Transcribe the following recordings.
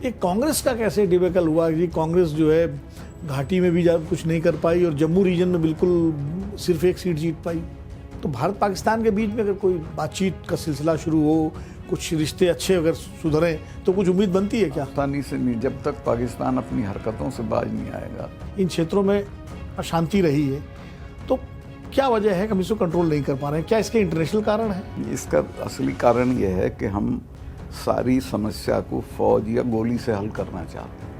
ये कांग्रेस का कैसे डिबेकल हुआ कि कांग्रेस जो है घाटी में भी कुछ नहीं कर पाई और जम्मू रीजन में बिल्कुल सिर्फ एक सीट जीत पाई। तो भारत पाकिस्तान के बीच में अगर कोई बातचीत का सिलसिला शुरू हो, कुछ रिश्ते अच्छे अगर सुधरें तो कुछ उम्मीद बनती है क्या? आसानी से नहीं, जब तक पाकिस्तान अपनी हरकतों से बाज नहीं आएगा। इन क्षेत्रों में अशांति रही है, तो क्या वजह है कि हम इसको कंट्रोल नहीं कर पा रहे हैं? क्या इसके इंटरनेशनल कारण है? इसका असली कारण यह है कि हम सारी समस्या को फौज या गोली से हल करना चाहते हैं।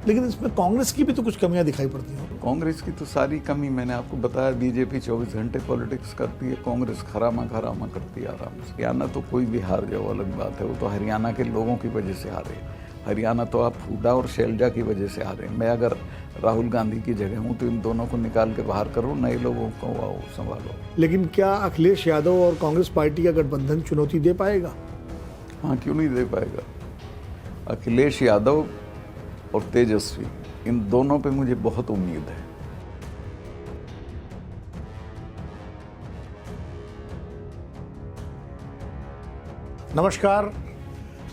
लेकिन इसमें कांग्रेस की भी तो कुछ कमियां दिखाई पड़ती हैं। कांग्रेस की तो सारी कमी मैंने आपको बताया। बीजेपी 24 घंटे पॉलिटिक्स करती है, कांग्रेस खरामा करती है आराम से। हरियाणा तो कोई भी हार जाओ अलग बात है, वो तो हरियाणा के लोगों की वजह से हारे। हरियाणा तो आप हुड्डा और शैलजा की वजह से हारे। मैं अगर राहुल गांधी की जगह हूँ तो इन दोनों को निकाल के बाहर करो, नए लोगों को आओ संभालो। लेकिन क्या अखिलेश यादव और कांग्रेस पार्टी का गठबंधन चुनौती दे पाएगा? हाँ, क्यों नहीं दे पाएगा। अखिलेश यादव और तेजस्वी, इन दोनों पे मुझे बहुत उम्मीद है। नमस्कार,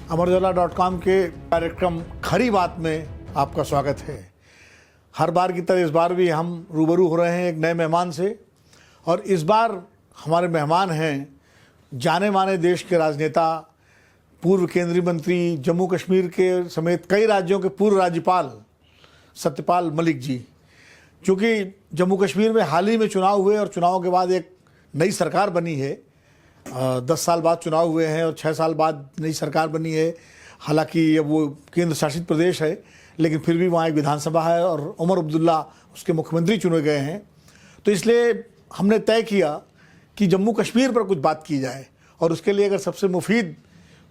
अमरउजाला.com के कार्यक्रम खरी बात में आपका स्वागत है। हर बार की तरह इस बार भी हम रूबरू हो रहे हैं एक नए मेहमान से, और इस बार हमारे मेहमान हैं जाने माने देश के राजनेता, पूर्व केंद्रीय मंत्री, जम्मू कश्मीर के समेत कई राज्यों के पूर्व राज्यपाल सत्यपाल मलिक जी। चूँकि जम्मू कश्मीर में हाल ही में चुनाव हुए और चुनाव के बाद एक नई सरकार बनी है, 10 साल बाद चुनाव हुए हैं और 6 साल बाद नई सरकार बनी है। हालांकि अब वो केंद्र शासित प्रदेश है, लेकिन फिर भी वहाँ एक विधानसभा है और उमर अब्दुल्ला उसके मुख्यमंत्री चुने गए हैं। तो इसलिए हमने तय किया कि जम्मू कश्मीर पर कुछ बात की जाए, और उसके लिए अगर सबसे मुफीद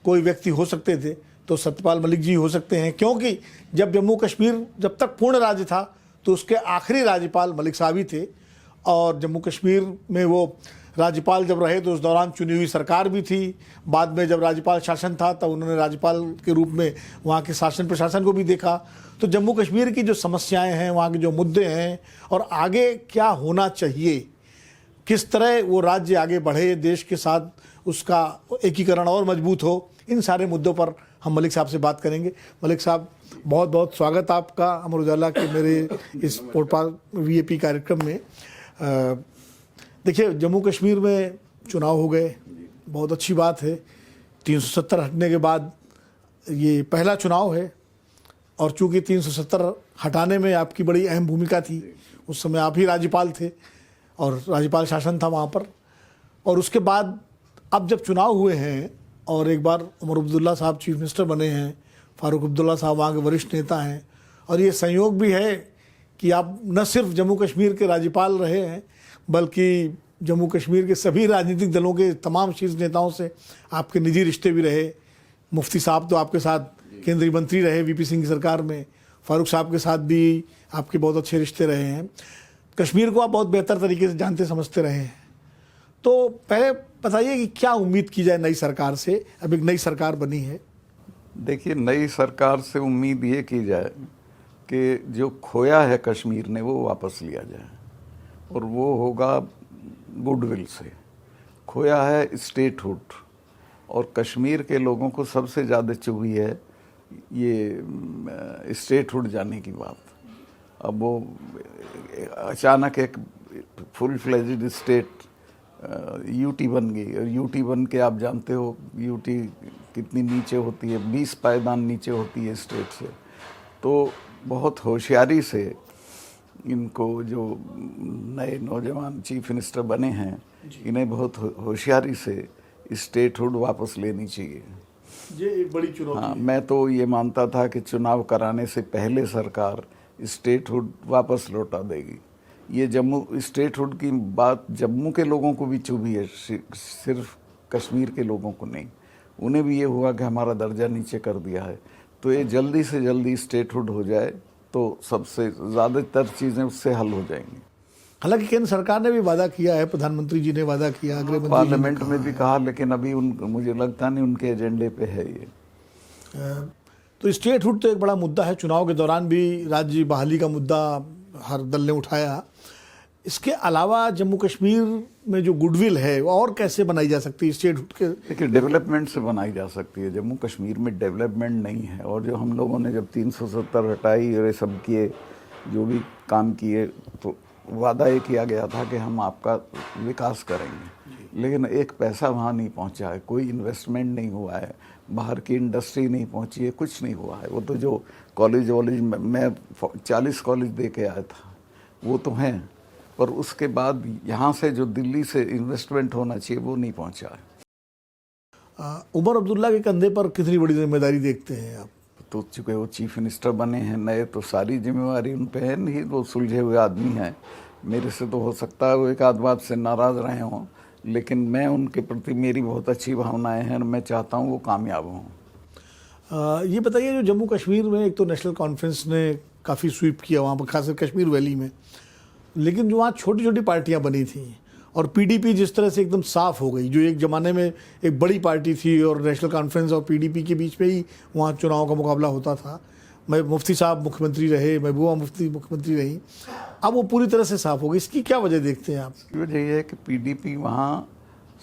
कोई व्यक्ति हो सकते थे तो सत्यपाल मलिक जी हो सकते हैं। क्योंकि जब जम्मू कश्मीर जब तक पूर्ण राज्य था तो उसके आखिरी राज्यपाल मलिक साहब ही थे, और जम्मू कश्मीर में वो राज्यपाल जब रहे तो उस दौरान चुनी हुई सरकार भी थी। बाद में जब राज्यपाल शासन था तब उन्होंने राज्यपाल के रूप में वहाँ के शासन प्रशासन को भी देखा। तो जम्मू कश्मीर की जो समस्याएं हैं, वहाँ के जो मुद्दे हैं और आगे क्या होना चाहिए, किस तरह वो राज्य आगे बढ़े, देश के साथ उसका एकीकरण और मजबूत हो, इन सारे मुद्दों पर हम मलिक साहब से बात करेंगे। मलिक साहब, बहुत बहुत स्वागत आपका अमर उजाला के मेरे इस पॉडकास्ट वीएपी कार्यक्रम में। देखिए, जम्मू कश्मीर में चुनाव हो गए, बहुत अच्छी बात है। 370 हटने के बाद ये पहला चुनाव है, और चूँकि 370 हटाने में आपकी बड़ी अहम भूमिका थी, उस समय आप ही राज्यपाल थे और राज्यपाल शासन था वहाँ पर। और उसके बाद अब जब चुनाव हुए हैं और एक बार उमर अब्दुल्ला साहब चीफ मिनिस्टर बने हैं, फारूक अब्दुल्ला साहब वहाँ के वरिष्ठ नेता हैं, और ये संयोग भी है कि आप न सिर्फ जम्मू कश्मीर के राज्यपाल रहे हैं बल्कि जम्मू कश्मीर के सभी राजनीतिक दलों के तमाम शीर्ष नेताओं से आपके निजी रिश्ते भी रहे। मुफ्ती साहब तो आपके साथ केंद्रीय मंत्री रहे वीपी सिंह की सरकार में, फारूक साहब के साथ भी आपके बहुत अच्छे रिश्ते रहे हैं। कश्मीर को आप बहुत बेहतर तरीके से जानते समझते रहे हैं। तो पहले बताइए कि क्या उम्मीद की जाए नई सरकार से? अब एक नई सरकार बनी है। देखिए, नई सरकार से उम्मीद ये की जाए कि जो खोया है कश्मीर ने वो वापस लिया जाए, और वो होगा गुडविल से। खोया है स्टेटहुड, और कश्मीर के लोगों को सबसे ज़्यादा चुभी है ये स्टेटहुड जाने की बात। अब वो अचानक एक फुल फ्लेज्ड स्टेट यूटी बन गई, और यूटी बन के आप जानते हो यूटी कितनी नीचे होती है, 20 पायदान नीचे होती है स्टेट से। तो बहुत होशियारी से इनको, जो नए नौजवान चीफ मिनिस्टर बने हैं, इन्हें बहुत होशियारी से स्टेटहुड वापस लेनी चाहिए। ये एक बड़ी चुनौती। हाँ, मैं तो ये मानता था कि चुनाव कराने से पहले सरकार स्टेटहुड वापस लौटा देगी। ये जम्मू स्टेटहुड की बात जम्मू के लोगों को भी चुभी है, सिर्फ कश्मीर के लोगों को नहीं। उन्हें भी ये हुआ कि हमारा दर्जा नीचे कर दिया है। तो ये जल्दी से जल्दी स्टेटहुड हो जाए तो सबसे ज़्यादातर चीज़ें उससे हल हो जाएंगी। हालांकि केंद्र सरकार ने भी वादा किया है, प्रधानमंत्री जी ने वादा किया, गृह मंत्री पार्लियामेंट में भी कहा, लेकिन अभी मुझे लगता नहीं उनके एजेंडे पे है ये। तो स्टेटहुड तो एक बड़ा मुद्दा है। चुनाव के दौरान भी राज्य बहाली का मुद्दा हर दल ने उठाया। इसके अलावा जम्मू कश्मीर में जो गुडविल है वो और कैसे बनाई जा सकती है स्टेटहुड के? देखिए, डेवलपमेंट से बनाई जा सकती है। जम्मू कश्मीर में डेवलपमेंट नहीं है, और जो हम लोगों ने जब 370 हटाई और ये सब किए, जो भी काम किए, तो वादा ये किया गया था कि हम आपका विकास करेंगे, लेकिन एक पैसा वहाँ नहीं पहुँचा है, कोई इन्वेस्टमेंट नहीं हुआ है, बाहर की इंडस्ट्री नहीं पहुँची है, कुछ नहीं हुआ है। वो तो जो कॉलेज वॉलेज मैं 40 कॉलेज दे के आया था वो तो हैं, पर उसके बाद यहाँ से जो दिल्ली से इन्वेस्टमेंट होना चाहिए वो नहीं पहुँचा है। उमर अब्दुल्ला के कंधे पर कितनी बड़ी जिम्मेदारी देखते हैं आप? तो चूँकि वो चीफ मिनिस्टर बने हैं नए, तो सारी जिम्मेवारी उन पे है। नहीं, वो सुलझे हुए आदमी हैं। मेरे से तो हो सकता है वो एक आध बात से नाराज़ रहे हों, लेकिन मैं उनके प्रति मेरी बहुत अच्छी भावनाएं हैं और मैं चाहता हूँ वो कामयाब हों। ये बताइए, जो जम्मू कश्मीर में एक तो नेशनल कॉन्फ्रेंस ने काफ़ी स्वीप किया वहाँ पर, खासकर कश्मीर वैली में, लेकिन जो वहाँ छोटी छोटी पार्टियाँ बनी थी और पीडीपी जिस तरह से एकदम साफ हो गई, जो एक ज़माने में एक बड़ी पार्टी थी और नेशनल कॉन्फ्रेंस और पीडीपी के बीच में ही वहाँ चुनाव का मुकाबला होता था। मुफ्ती साहब मुख्यमंत्री रहे, महबूबा मुफ्ती मुख्यमंत्री रही, अब वो पूरी तरह से साफ हो गई। इसकी क्या वजह देखते हैं आप? इसकी वजह यह है कि पीडीपी वहाँ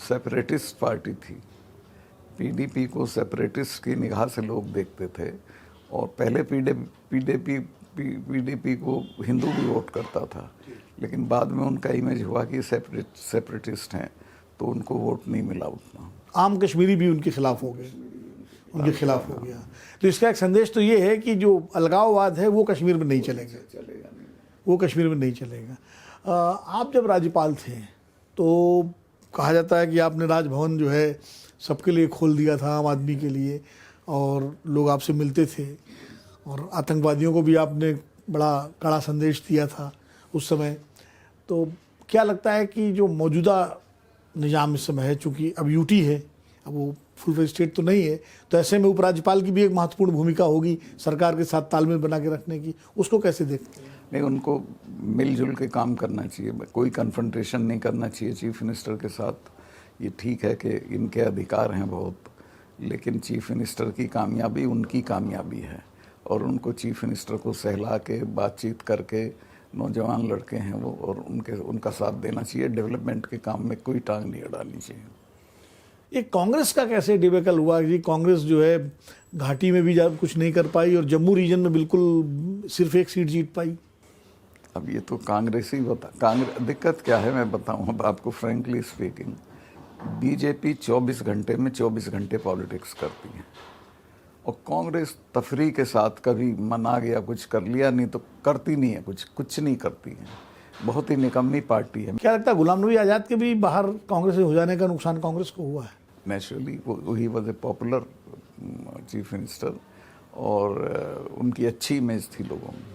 सेपरेटिस्ट पार्टी थी। पीडीपी को सेपरेटिस्ट की निगाह से लोग देखते थे, और पहले पीडीपी को हिंदू भी वोट करता था, लेकिन बाद में उनका इमेज हुआ कि सेपरेटिस्ट हैं, तो उनको वोट नहीं मिला उतना। आम कश्मीरी भी उनके खिलाफ हो गए, उनके खिलाफ हो गया। तो इसका एक संदेश तो ये है कि जो अलगाववाद है वो कश्मीर में नहीं चलेगा, वो कश्मीर में नहीं चलेगा। आप जब राज्यपाल थे तो कहा जाता है कि आपने राजभवन जो है सबके लिए खोल दिया था, आम आदमी के लिए, और लोग आपसे मिलते थे, और आतंकवादियों को भी आपने बड़ा कड़ा संदेश दिया था उस समय। तो क्या लगता है कि जो मौजूदा निज़ाम इस समय है, चूँकि अब यूटी है, अब वो फुल फ्लेज स्टेट तो नहीं है, तो ऐसे में उपराज्यपाल की भी एक महत्वपूर्ण भूमिका होगी सरकार के साथ तालमेल बना के रखने की, उसको कैसे देखते हैं? नहीं, उनको मिलजुल के काम करना चाहिए, कोई कन्फ्रंटेशन नहीं करना चाहिए चीफ मिनिस्टर के साथ। ये ठीक है कि इनके अधिकार हैं बहुत, लेकिन चीफ मिनिस्टर की कामयाबी उनकी कामयाबी है, और उनको चीफ मिनिस्टर को सहला के बातचीत करके, नौजवान लड़के हैं वो, और उनका साथ देना चाहिए। डेवलपमेंट के काम में कोई टांग नहीं अड़ानी चाहिए। ये कांग्रेस का कैसे डिबेकल हुआ कि कांग्रेस जो है घाटी में भी कुछ नहीं कर पाई और जम्मू रीजन में बिल्कुल सिर्फ एक सीट जीत पाई? अब ये तो कांग्रेस ही दिक्कत क्या है मैं बताऊं अब आपको, फ्रेंकली स्पीकिंग। बीजेपी 24 घंटे में 24 घंटे पॉलिटिक्स करती है, और कांग्रेस तफरी के साथ कभी मन आ गया कुछ कर लिया, नहीं तो करती नहीं है, कुछ नहीं करती है। बहुत ही निकम्मी पार्टी है। क्या लगता है गुलाम नबी आज़ाद के भी बाहर कांग्रेस से हो जाने का नुकसान कांग्रेस को हुआ है? Naturally he was a popular chief minister, और उनकी अच्छी इमेज थी लोगों में।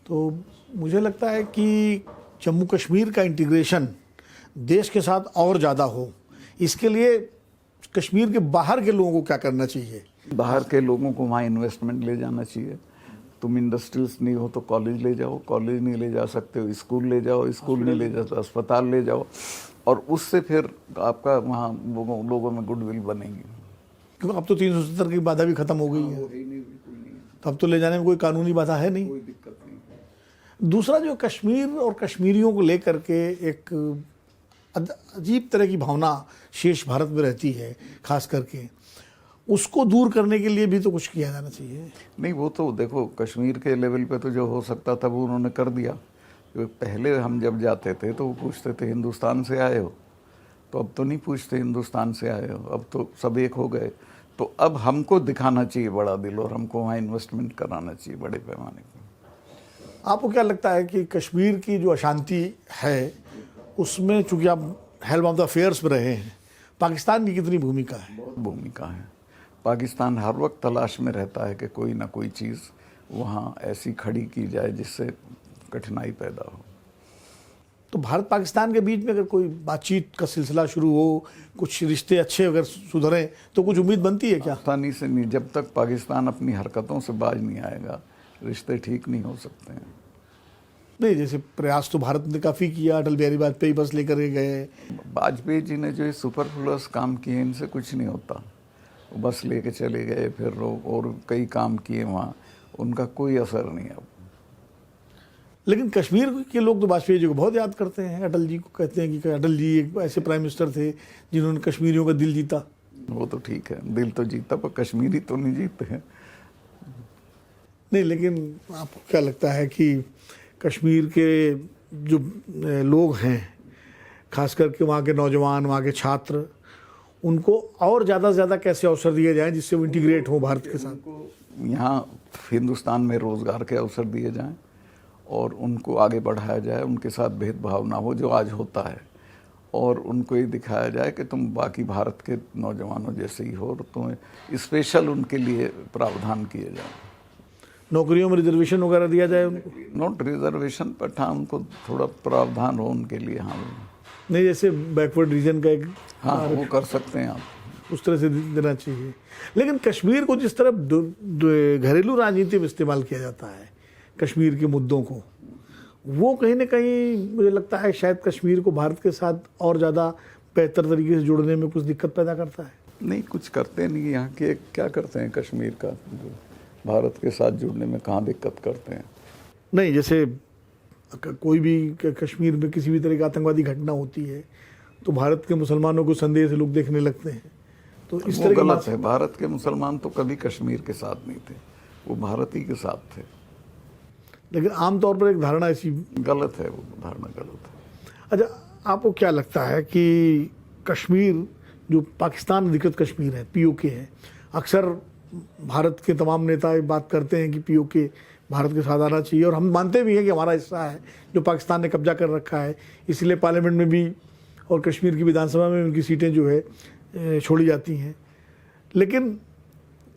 तो मुझे लगता है कि जम्मू कश्मीर का इंटीग्रेशन देश के साथ और ज़्यादा हो, इसके लिए कश्मीर के बाहर के लोगों को क्या करना चाहिए? बाहर के लोगों को वहाँ इन्वेस्टमेंट ले जाना चाहिए। तुम इंडस्ट्रीज नहीं हो तो कॉलेज ले जाओ, कॉलेज नहीं ले जा सकते हो स्कूल ले जाओ, स्कूल नहीं ले जा सकते अस्पताल ले जाओ, और उससे फिर आपका वहाँ लोगों में गुडविल बनेगी। क्योंकि अब तो 370 की बाधा भी खत्म हो गई है, तो अब तो ले जाने में कोई कानूनी बाधा है नहीं, कोई दिक्कत नहीं। दूसरा, जो कश्मीर और कश्मीरियों को लेकर के एक अजीब तरह की भावना शेष भारत में रहती है, खास करके उसको दूर करने के लिए भी तो कुछ किया जाना चाहिए। नहीं, वो तो देखो कश्मीर के लेवल पे तो जो हो सकता था वो उन्होंने कर दिया। पहले हम जब जाते थे तो वो पूछते थे हिंदुस्तान से आए हो, तो अब तो नहीं पूछते हिंदुस्तान से आए हो, अब तो सब एक हो गए। तो अब हमको दिखाना चाहिए बड़ा दिल, और हमको वहाँ इन्वेस्टमेंट कराना चाहिए बड़े पैमाने पर। आपको क्या लगता है कि कश्मीर की जो अशांति है उसमें, चूँकि आप हेल्म ऑफ द अफेयर्स में रहे हैं, पाकिस्तान की कितनी भूमिका है? बहुत भूमिका है। पाकिस्तान हर वक्त तलाश में रहता है कि कोई ना कोई चीज़ वहाँ ऐसी खड़ी की जाए जिससे कठिनाई पैदा हो। तो भारत पाकिस्तान के बीच में अगर कोई बातचीत का सिलसिला शुरू हो, कुछ रिश्ते अच्छे अगर सुधरें, तो कुछ उम्मीद बनती है क्या? आसानी से नहीं, जब तक पाकिस्तान अपनी हरकतों से बाज नहीं आएगा रिश्ते ठीक नहीं हो सकते हैं। नहीं, जैसे प्रयास तो भारत ने काफ़ी किया, अटल बिहारी वाजपेयी बस लेकर के गए, वाजपेयी जी ने जो ये सुपरफ्लुअस काम किए इनसे कुछ नहीं होता। वो बस लेके चले गए, फिर और कई काम किए वहाँ, उनका कोई असर नहीं अब। लेकिन कश्मीर के लोग तो वाजपेयी जी को बहुत याद करते हैं, अटल जी को कहते हैं कि अटल जी एक ऐसे प्राइम मिनिस्टर थे जिन्होंने कश्मीरियों का दिल जीता। वो तो ठीक है, दिल तो जीता, पर कश्मीरी तो नहीं जीते हैं। नहीं, लेकिन आपको क्या लगता है कि कश्मीर के जो लोग हैं, खास करके वहाँ के नौजवान, वहाँ के छात्र, उनको और ज़्यादा से ज़्यादा कैसे अवसर दिए जाएं जिससे वो इंटीग्रेट हो भारत के साथ? यहाँ हिंदुस्तान में रोज़गार के अवसर दिए जाएं और उनको आगे बढ़ाया जाए, उनके साथ भेदभाव ना हो जो आज होता है, और उनको ये दिखाया जाए कि तुम बाकी भारत के नौजवानों जैसे ही हो, और तुम्हें स्पेशल उनके लिए प्रावधान किए जाए। नौकरियों में रिजर्वेशन वगैरह दिया जाए उनको? नॉट रिजर्वेशन, पर हाँ उनको थोड़ा प्रावधान हो उनके लिए। हाँ नहीं, जैसे बैकवर्ड रीजन का एक, हाँ वो कर सकते हैं आप, उस तरह से देना चाहिए। लेकिन कश्मीर को जिस तरह घरेलू राजनीति में इस्तेमाल किया जाता है, कश्मीर के मुद्दों को, वो कहीं ना कहीं मुझे लगता है शायद कश्मीर को भारत के साथ और ज़्यादा बेहतर तरीके से जोड़ने में कुछ दिक्कत पैदा करता है। नहीं, कुछ करते नहीं। यहाँ के क्या करते हैं कश्मीर का, जो भारत के साथ जुड़ने में कहाँ दिक्कत करते हैं? नहीं, जैसे कोई भी कश्मीर में किसी भी तरह की आतंकवादी घटना होती है तो भारत के मुसलमानों को संदेह से लोग देखने लगते हैं, तो इस तरह की गलत है। भारत के मुसलमान तो कभी कश्मीर के साथ नहीं थे, वो भारत ही के साथ थे। लेकिन आमतौर पर एक धारणा ऐसी गलत है, वो धारणा गलत है। अच्छा, आपको क्या लगता है कि कश्मीर जो पाकिस्तान अधिकृत कश्मीर है, पीओके है, अक्सर भारत के तमाम नेता ये बात करते हैं कि पीओके भारत के साथ आना चाहिए, और हम मानते भी हैं कि हमारा हिस्सा है जो पाकिस्तान ने कब्जा कर रखा है, इसलिए पार्लियामेंट में भी और कश्मीर की विधानसभा में उनकी सीटें जो है छोड़ी जाती हैं। लेकिन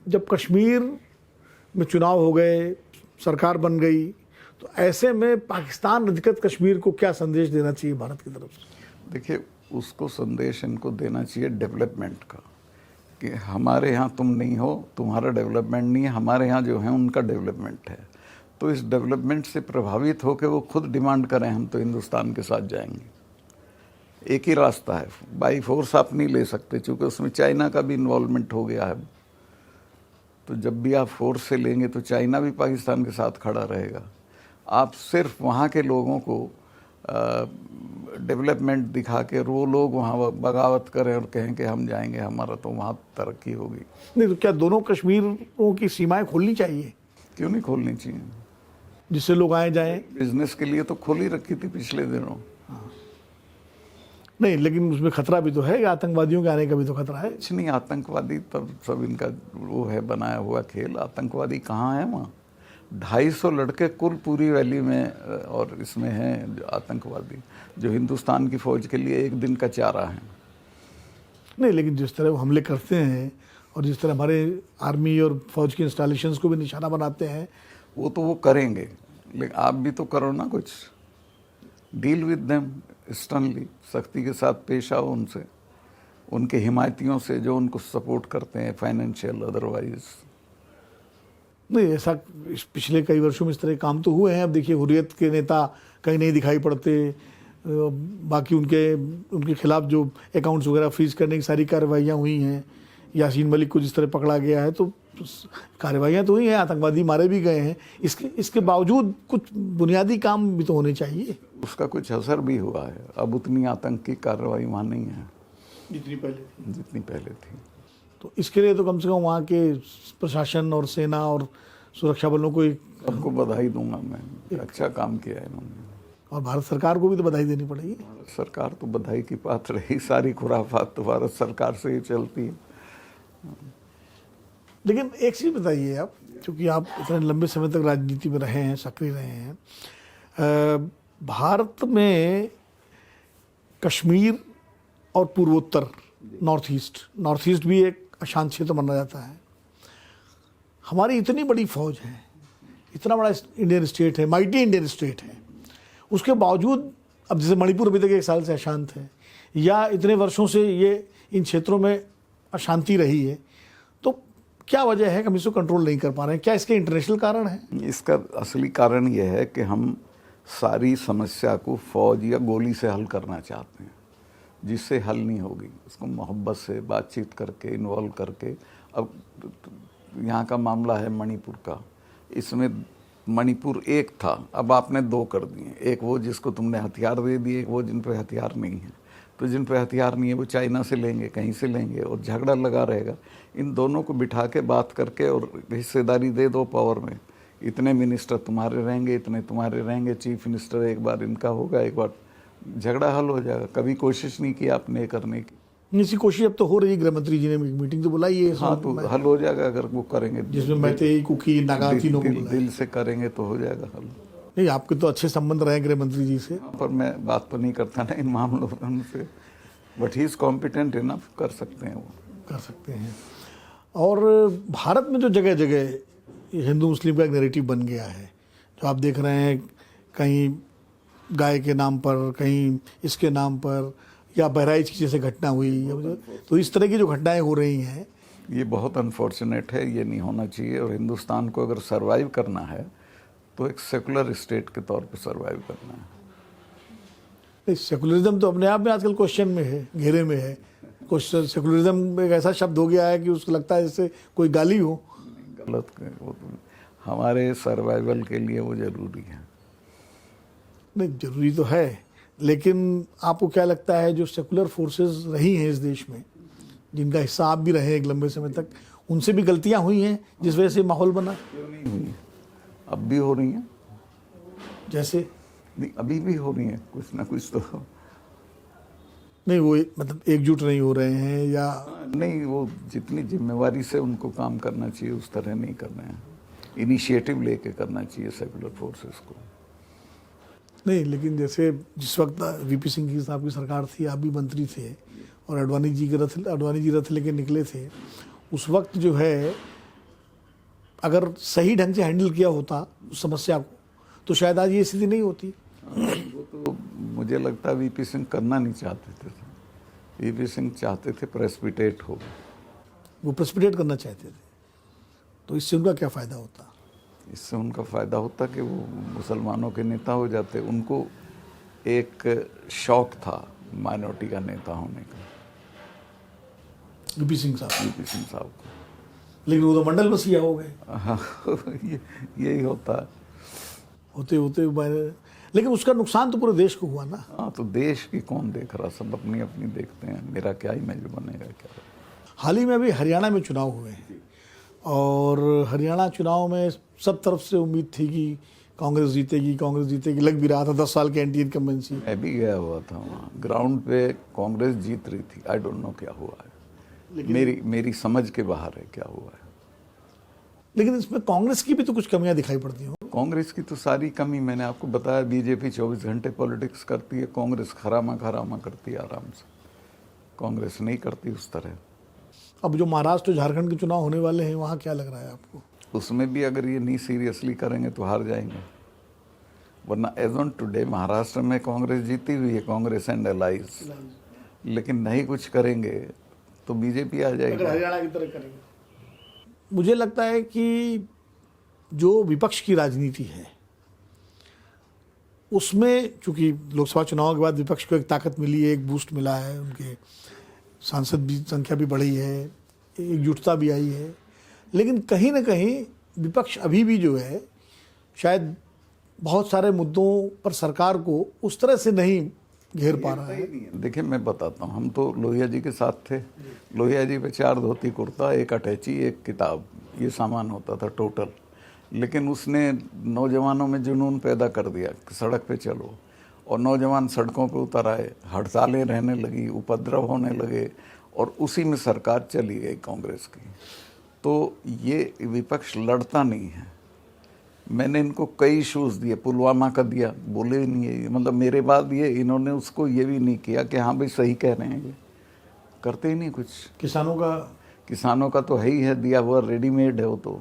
जब कश्मीर में चुनाव हो गए, सरकार बन गई, तो ऐसे में पाकिस्तान अधिकृत कश्मीर को क्या संदेश देना चाहिए भारत की तरफ से? देखिए, उसको संदेश इनको देना चाहिए डेवलपमेंट का, कि हमारे यहाँ तुम नहीं हो, तुम्हारा डेवलपमेंट नहीं है, हमारे यहाँ जो है उनका डेवलपमेंट है। तो इस डेवलपमेंट से प्रभावित होकर वो खुद डिमांड करें हम तो हिंदुस्तान के साथ जाएंगे। एक ही रास्ता है, बाई फोर्स आप नहीं ले सकते, क्योंकि उसमें चाइना का भी इन्वॉल्वमेंट हो गया है। तो जब भी आप फोर्स से लेंगे तो चाइना भी पाकिस्तान के साथ खड़ा रहेगा। आप सिर्फ वहाँ के लोगों को डेवलपमेंट दिखा के वो लोग वहाँ बगावत करें और कहें कि हम जाएंगे, हमारा तो वहाँ तरक्की होगी। नहीं, तो क्या दोनों कश्मीरों की सीमाएं खोलनी चाहिए? क्यों नहीं खोलनी चाहिए? जिससे लोग आए जाएं। बिजनेस के लिए तो खोल ही रखी थी पिछले दिनों। नहीं, लेकिन उसमें खतरा भी तो है, आतंकवादियों के आने का भी तो खतरा है। कुछ नहीं, आतंकवादी तब सब इनका वो है बनाया हुआ खेल। आतंकवादी कहाँ है? वहाँ 250 लड़के कुल पूरी वैली में और इसमें हैं जो आतंकवादी, जो हिंदुस्तान की फौज के लिए एक दिन का चारा है। नहीं, लेकिन जिस तरह वो हमले करते हैं और जिस तरह हमारे आर्मी और फौज की इंस्टॉलेशंस को भी निशाना बनाते हैं, वो तो वो करेंगे, लेकिन आप भी तो करो ना कुछ। डील विद देम स्टर्नली, सख्ती के साथ पेश आओ उनसे, उनके हिमायतियों से जो उनको सपोर्ट करते हैं फाइनेंशियल अदरवाइज। नहीं, ऐसा पिछले कई वर्षों में इस तरह काम तो हुए हैं। अब देखिए, हुर्रियत के नेता कहीं नहीं दिखाई पड़ते, बाकी उनके खिलाफ जो अकाउंट्स वगैरह फ्रीज करने की सारी कार्रवाइयाँ हुई हैं। यासीन मलिक को जिस तरह पकड़ा गया है, तो कार्रवाइयाँ तो हुई हैं, आतंकवादी मारे भी गए हैं। इसके बावजूद कुछ बुनियादी काम भी तो होने चाहिए। उसका कुछ असर भी हुआ है। अब उतनी आतंक की कार्रवाई वहाँ नहीं है जितनी पहले थी। तो इसके लिए तो कम से कम वहाँ के प्रशासन और सेना और सुरक्षा बलों को सबको बधाई दूंगा मैं, अच्छा काम किया है इन्होंने। और भारत सरकार को भी तो बधाई देनी पड़ेगी। सरकार तो बधाई की पात्र रही, सारी खुराफात तो भारत सरकार से ही चलती है। लेकिन एक चीज़ बताइए आप, क्योंकि आप इतने लंबे समय तक राजनीति में रहे हैं, सक्रिय रहे हैं, भारत में कश्मीर और पूर्वोत्तर, नॉर्थ ईस्ट भी एक अशांत क्षेत्र माना जाता है। हमारी इतनी बड़ी फौज है, इतना बड़ा इंडियन स्टेट है, माइटी इंडियन स्टेट है, उसके बावजूद अब जैसे मणिपुर अभी तक 1 साल से अशांत है, या इतने वर्षों से ये इन क्षेत्रों में अशांति रही है, तो क्या वजह है कि हम इसको कंट्रोल नहीं कर पा रहे हैं? क्या इसके इंटरनेशनल कारण है? इसका असली कारण यह है कि हम सारी समस्या को फौज या गोली से हल करना चाहते हैं, जिससे हल नहीं होगी। उसको मोहब्बत से बातचीत करके, इन्वॉल्व करके। अब यहाँ का मामला है मणिपुर का, इसमें मणिपुर एक था, अब आपने दो कर दिए, एक वो जिसको तुमने हथियार दे दिए, एक वो जिन पे हथियार नहीं है। तो जिन पे हथियार नहीं है वो चाइना से लेंगे, कहीं से लेंगे, और झगड़ा लगा रहेगा। इन दोनों को बिठा के बात करके और हिस्सेदारी दे दो पावर में, इतने मिनिस्टर तुम्हारे रहेंगे, इतने तुम्हारे रहेंगे, चीफ मिनिस्टर एक बार इनका होगा, एक बार झगड़ा हल हो जाएगा। कभी कोशिश नहीं की आपने करने की। इसी कोशिश अब तो हो रही है, गृह मंत्री जी ने एक मीटिंग तो बुलाई है। हाँ, तो हल हो जाएगा अगर वो करेंगे, जिसमें मैतेई, कुकी, नागा तीनों को बुलाया। दिल से करेंगे तो हो जाएगा हल। नहीं, आपके तो अच्छे संबंध रहे गृह मंत्री जी से। पर मैं बात तो नहीं करता ना इन मामलों से, but he is competent enough, कर सकते हैं वो। कर सकते हैं। और भारत में जो जगह जगह हिंदू मुस्लिम का एक नैरेटिव बन गया है, जो आप देख रहे हैं, कहीं गाय के नाम पर, कहीं इसके नाम पर, या बहराइच की जैसे घटना हुई, तो इस तरह की जो घटनाएं हो रही हैं, ये बहुत अनफॉर्चुनेट है, ये नहीं होना चाहिए। और हिंदुस्तान को अगर सरवाइव करना है तो एक सेकुलर स्टेट के तौर पे सरवाइव करना है। नहीं, सेकुलरिज्म तो अपने आप में आजकल क्वेश्चन में है, घेरे में है। क्वेश्चन सेकुलरिज्म एक ऐसा शब्द हो गया है कि उसको लगता है जैसे कोई गाली हो। गलत, वो तो हमारे सर्वाइवल के लिए वो जरूरी है। नहीं, जरूरी तो है, लेकिन आपको क्या लगता है जो सेकुलर फोर्सेस रही हैं इस देश में, जिनका हिस्सा आप भी रहे एक लंबे समय तक, उनसे भी गलतियां हुई हैं जिस वजह से माहौल बना? क्यों नहीं हुई, अब भी हो रही हैं। जैसे नहीं, अभी भी हो रही हैं कुछ ना कुछ तो। नहीं, वो मतलब एकजुट नहीं हो रहे हैं, या नहीं, वो जितनी जिम्मेवारी से उनको काम करना चाहिए उस तरह नहीं कर रहे हैं। इनिशिएटिव लेके करना चाहिए सेकुलर फोर्सेस को। नहीं, लेकिन जैसे जिस वक्त वीपी सिंह की साहब की सरकार थी, आप भी मंत्री थे, और अडवाणी जी रथ लेके निकले थे, उस वक्त जो है अगर सही ढंग से हैंडल किया होता उस समस्या को, तो शायद आज ये स्थिति नहीं होती। वो तो मुझे लगता है वीपी सिंह करना नहीं चाहते थे। वीपी सिंह चाहते थे प्रेसिपिटेट हो, वो प्रेसिपिटेट करना चाहते थे, तो इससे उनका क्या फ़ायदा होता? इससे उनका फ़ायदा होता कि वो मुसलमानों के नेता हो जाते। उनको एक शौक था माइनॉरिटी का नेता होने का, वीपी सिंह साहब। वीपी सिंह साहब को। लेकिन वो तो मंडल मसीहा हो गए। हाँ, यही होता है। होते होते लेकिन उसका नुकसान तो पूरे देश को हुआ ना। हाँ, तो देश की कौन देख रहा, सब अपनी अपनी देखते हैं, मेरा क्या इमेज बनेगा क्या। हाल ही में अभी हरियाणा में चुनाव हुए हैं, और हरियाणा चुनाव में सब तरफ से उम्मीद थी कि कांग्रेस जीतेगी, लग भी रहा था, 10 साल के एंटी इनकम्बेंसी। मैं भी गया हुआ था वहाँ, ग्राउंड पे कांग्रेस जीत रही थी। आई डोंट नो क्या हुआ है, मेरी समझ के बाहर है क्या हुआ है। लेकिन इसमें कांग्रेस की भी तो कुछ कमियां दिखाई पड़ती हो। कांग्रेस की तो सारी कमी, मैंने आपको बताया, बीजेपी 24 घंटे पॉलिटिक्स करती है, कांग्रेस खरामा करती है आराम से। कांग्रेस नहीं करती उस तरह। अब जो महाराष्ट्र झारखंड के चुनाव होने वाले हैं, वहाँ क्या लग रहा है आपको? उसमें भी अगर ये नहीं सीरियसली करेंगे तो हार जाएंगे। वरना एज ऑन टुडे महाराष्ट्र में कांग्रेस जीती हुई है, कांग्रेस एंड अलाइज, लेकिन नहीं कुछ करेंगे तो बीजेपी आ जाएगी। हरियाणा की तरह करेंगे। मुझे लगता है कि जो विपक्ष की राजनीति है, उसमें चूंकि लोकसभा चुनाव के बाद विपक्ष को एक ताकत मिली है, एक बूस्ट मिला है, उनके सांसद भी संख्या भी बढ़ी है, एकजुटता भी आई है, लेकिन कहीं ना कहीं विपक्ष अभी भी जो है शायद बहुत सारे मुद्दों पर सरकार को उस तरह से नहीं घेर पा रहा है। देखिए, मैं बताता हूँ, हम तो लोहिया जी के साथ थे। लोहिया जी पे 4 धोती कुर्ता, 1 अटैची, 1 किताब, ये सामान होता था टोटल। लेकिन उसने नौजवानों में जुनून पैदा कर दिया कि सड़क पे चलो, और नौजवान सड़कों पे उतर आए, हड़तालें रहने लगी, उपद्रव होने लगे, और उसी में सरकार चली गई कांग्रेस की। तो ये विपक्ष लड़ता नहीं है। मैंने इनको कई इशूज़ दिए, पुलवामा का दिया, बोले ही नहीं है, मतलब मेरे बाद ये इन्होंने उसको ये भी नहीं किया कि हाँ भाई सही कह रहे हैं, ये करते ही नहीं कुछ। किसानों का तो है ही है, दिया हुआ रेडीमेड है वो, तो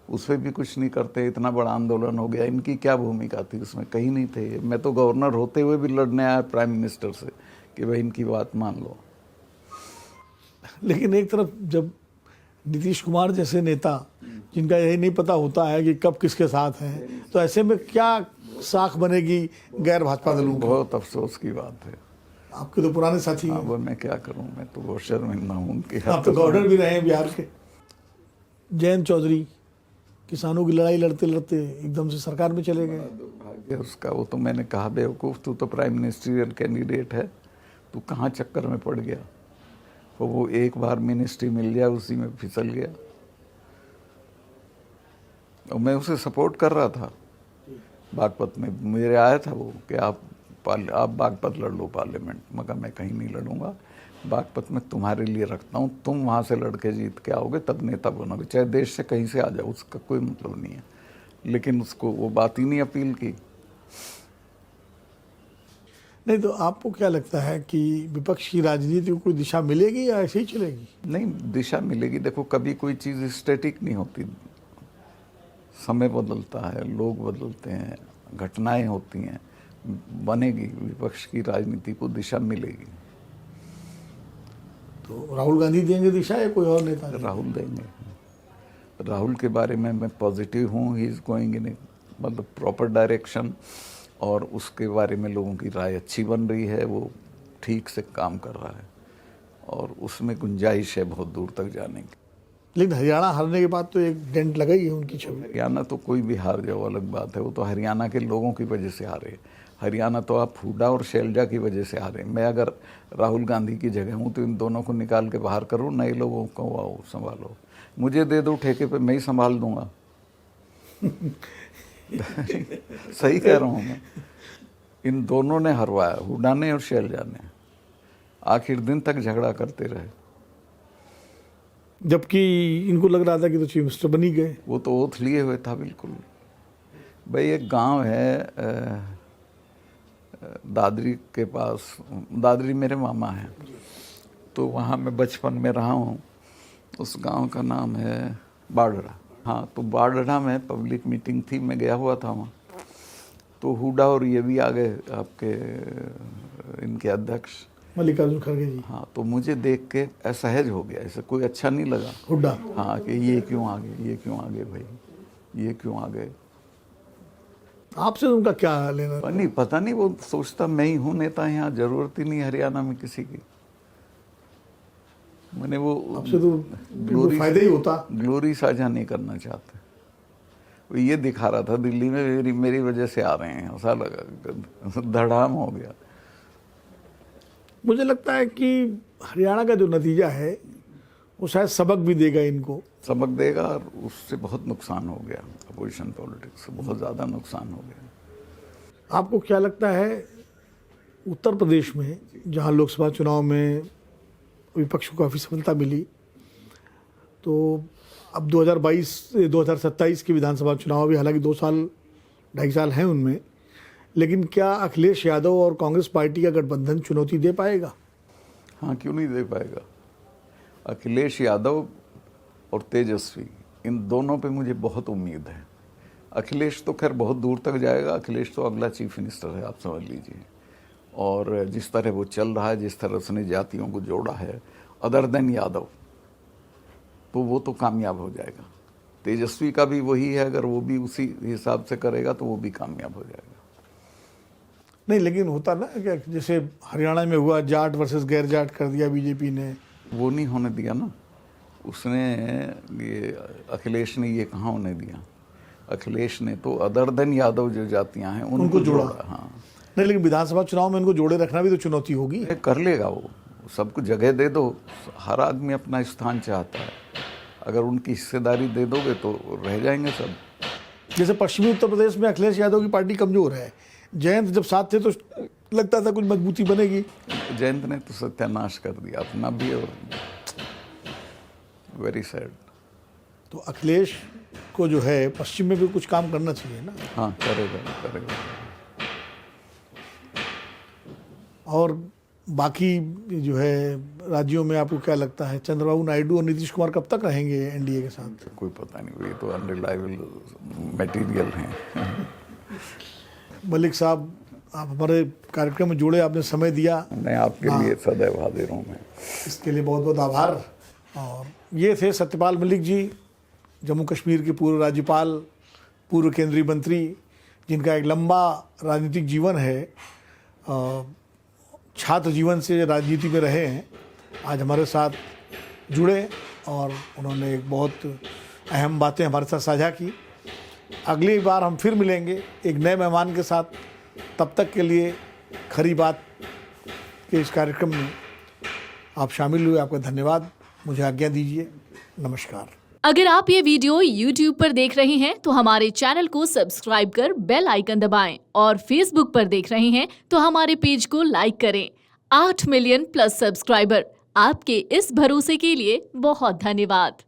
उस पर भी कुछ नहीं करते। इतना बड़ा आंदोलन हो गया, इनकी क्या भूमिका थी उसमें? कहीं नहीं थे। मैं तो गवर्नर होते हुए भी लड़ने आया प्राइम मिनिस्टर से कि भाई इनकी बात मान लो। लेकिन एक तरफ जब नीतीश कुमार जैसे नेता, जिनका यही नहीं पता होता है कि कब किसके साथ हैं, तो ऐसे में क्या साख बनेगी गैर भाजपा दलों की? बहुत अफसोस की बात है। आपके तो पुराने साथी हैं। अब मैं क्या करूं, मैं तो बहुत शर्मिंदा हूं उनके। आप तो गवर्नर भी रहे हैं बिहार के। जयंत चौधरी किसानों की लड़ाई लड़ते लड़ते एकदम से सरकार में चले गए। दुर्भाग्य उसका। वो तो मैंने कहा बेवकूफ़, तू तो प्राइम मिनिस्ट्रियल कैंडिडेट है, तू कहाँ चक्कर में पड़ गया। तो वो एक बार मिनिस्ट्री मिल गया, उसी में फिसल गया। और मैं उसे सपोर्ट कर रहा था बागपत में। मेरे आया था वो कि आप बागपत लड़ लो पार्लियामेंट। मगर मैं कहीं नहीं लड़ूंगा, बागपत में तुम्हारे लिए रखता हूँ, तुम वहाँ से लड़के जीत के आओगे तब नेता बनोगे, चाहे देश से कहीं से आ जाओ, उसका कोई मतलब नहीं है। लेकिन उसको वो बात ही नहीं अपील की। नहीं तो आपको क्या लगता है कि विपक्ष की राजनीति को कोई दिशा मिलेगी या ऐसे ही चलेगी? नहीं, दिशा मिलेगी। देखो, कभी कोई चीज़ स्टैटिक नहीं होती, समय बदलता है, लोग बदलते हैं, घटनाएं होती हैं, बनेगी। विपक्ष की राजनीति को दिशा मिलेगी। तो राहुल गांधी देंगे दिशा या कोई और नेता? राहुल देंगे। राहुल के बारे में मैं पॉजिटिव हूँ। ही इज़ गोइंग इन मतलब प्रॉपर डायरेक्शन, और उसके बारे में लोगों की राय अच्छी बन रही है। वो ठीक से काम कर रहा है और उसमें गुंजाइश है बहुत दूर तक जाने की। लेकिन हरियाणा हारने के बाद तो एक डेंट लगा ही है उनकी छवि। हरियाणा तो कोई भी हार जाओ अलग बात है, वो तो हरियाणा के लोगों की वजह से हारे। हरियाणा तो आप हुड्डा और शैलजा की वजह से हारे। मैं अगर राहुल गांधी की जगह हूँ तो इन दोनों को निकाल के बाहर करूँ, नए लोगों को आओ संभालो, मुझे दे दो ठेके पे, मैं ही संभाल दूंगा। सही कह रहा हूँ मैं। इन दोनों ने हरवाया, हुड्डा ने और शैलजा ने। आखिर दिन तक झगड़ा करते रहे, जबकि इनको लग रहा था कि तो चीफ मिनिस्टर बन ही गए। वो तो ओथ लिए हुए था बिल्कुल। भाई एक गांव है दादरी के पास, दादरी मेरे मामा हैं, तो वहाँ मैं बचपन में रहा हूँ। उस गांव का नाम है बाड़ड़ा। हाँ, तो बाड़ड़ा में पब्लिक मीटिंग थी, मैं गया हुआ था वहाँ। तो हुड्डा और ये भी आ गए, आपके इनके अध्यक्ष मल्लिकार्जुन खड़गे जी। हाँ, तो मुझे देख के असहज हो गया, ऐसे कोई अच्छा नहीं लगा। हुड्डा? हाँ, कि ये क्यों आ गए, ये क्यों आ गए भाई, ये क्यों आ गए। आपसे उनका क्या लेना? नहीं पता नहीं, वो सोचता मैं ही हूँ नेता, यहाँ जरूरत ही नहीं हरियाणा में किसी की। मैंने वो आपसे तो ग्लोरी फायदा ही होता। ग्लोरी साझा नहीं करना चाहते। वो ये दिखा रहा था दिल्ली में मेरी वजह से आ रहे हैं, ऐसा लगा, धड़ाम हो गया। मुझे लगता है कि हरियाणा का जो नतीजा है वो शायद सबक भी देगा इनको। सबक देगा, और उससे बहुत नुकसान हो गया। अपोजिशन पॉलिटिक्स से बहुत ज़्यादा नुकसान हो गया। आपको क्या लगता है उत्तर प्रदेश में, जहां लोकसभा चुनाव में विपक्ष को काफ़ी सफलता मिली, तो अब 2027 के विधानसभा चुनाव भी, हालांकि 2-2.5 साल हैं उनमें, लेकिन क्या अखिलेश यादव और कांग्रेस पार्टी का गठबंधन चुनौती दे पाएगा? हाँ, क्यों नहीं दे पाएगा। अखिलेश यादव और तेजस्वी, इन दोनों पे मुझे बहुत उम्मीद है। अखिलेश तो खैर बहुत दूर तक जाएगा, अखिलेश तो अगला चीफ मिनिस्टर है, आप समझ लीजिए। और जिस तरह वो चल रहा है, जिस तरह उसने जातियों को जोड़ा है, अदर देन यादव, तो वो तो कामयाब हो जाएगा। तेजस्वी का भी वही है, अगर वो भी उसी हिसाब से करेगा तो वो भी कामयाब हो जाएगा। नहीं, लेकिन होता ना कि जैसे हरियाणा में हुआ, जाट वर्सेस गैर जाट कर दिया बीजेपी ने। वो नहीं होने दिया ना उसने, ये अखिलेश ने ये कहाँ होने दिया। अखिलेश ने तो अदर देन यादव जो जातियां हैं उनको जोड़ा। हाँ, नहीं, लेकिन विधानसभा चुनाव में इनको जोड़े रखना भी तो चुनौती होगी। कर लेगा वो, सबको जगह दे दो। हर आदमी अपना स्थान चाहता है, अगर उनकी हिस्सेदारी दे दोगे तो रह जाएंगे सब। जैसे पश्चिमी उत्तर प्रदेश में अखिलेश यादव की पार्टी कमजोर है, जयंत जब साथ थे तो लगता था कुछ मजबूती बनेगी। जयंत ने तो सत्यानाश कर दिया अपना भी, और वेरी सैड। तो अखिलेश को जो है पश्चिम में भी कुछ काम करना चाहिए ना। हाँ, करेगा करेगा। और बाकी जो है राज्यों में आपको क्या लगता है, चंद्रबाबू नायडू और नीतीश कुमार कब तक रहेंगे एनडीए के साथ? कोई पता नहीं, ये तो अनरिलायबल मटेरियल हैं। मलिक साहब, आप हमारे कार्यक्रम में जुड़े, आपने समय दिया, मैं आपके लिए सदैव हाजिर हूँ। मैं इसके लिए बहुत बहुत आभार। और ये थे सत्यपाल मलिक जी, जम्मू कश्मीर के पूर्व राज्यपाल, पूर्व केंद्रीय मंत्री, जिनका एक लंबा राजनीतिक जीवन है, छात्र जीवन से राजनीति में रहे हैं। आज हमारे साथ जुड़े और उन्होंने एक बहुत अहम बातें हमारे साथ साझा की। अगली बार हम फिर मिलेंगे एक नए मेहमान के साथ। तब तक के लिए खरी बात के इस कार्यक्रम में आप शामिल हुए, आपका धन्यवाद। मुझे आज्ञा दीजिए, नमस्कार। अगर आप ये वीडियो YouTube पर देख रहे हैं तो हमारे चैनल को सब्सक्राइब कर बेल आइकन दबाएं, और Facebook पर देख रहे हैं तो हमारे पेज को लाइक करें। 8 मिलियन प्लस सब्सक्राइबर, आपके इस भरोसे के लिए बहुत धन्यवाद।